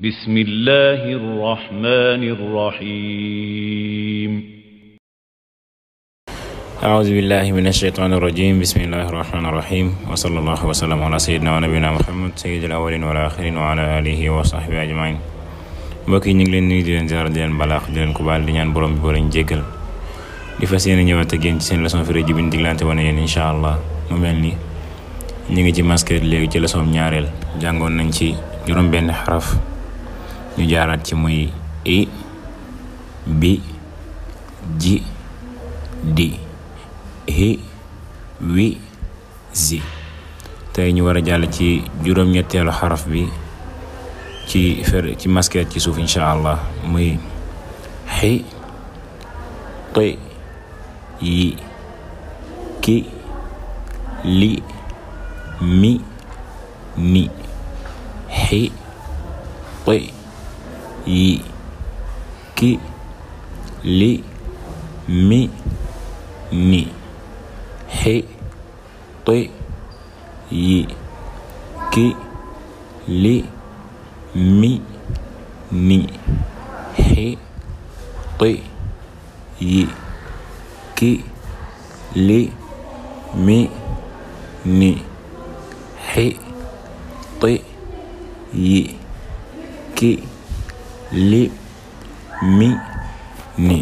بسم الله الرحمن الرحيم أعوذ بالله من الشيطان الرجيم بسم الله الرحمن الرحيم وصلى الله وسلم على سيدنا ونبينا محمد سيد الأولين والآخرين وعلى آله وصحبه أجمعين mbokk yi ñu ngi leen nuyu di leen ziar di leen balaax di leen ko baal di ñaan borom bi boo leen jéggal di fas yéene ñëwaat ak yéen ci seen leçon firi ji bi ñu diglante wane yéen incha allah mu mel ni ñu ngi ci masquer léegi ci leçon ñaareel jàngoon nañ ci juróom benn xaraf ñu jaaraat ci muy i bi ji di hi wi zi tey ñu war a jàll ci juróom ñetteelu xaraf bi ci masquer ci suuf incha allah muy xi ti yi ki li mi ni xi ti yi ki li mi ni xi ti yi ki li mi ni xi ti yi ki li mi ni xi ti yi ki li mi ni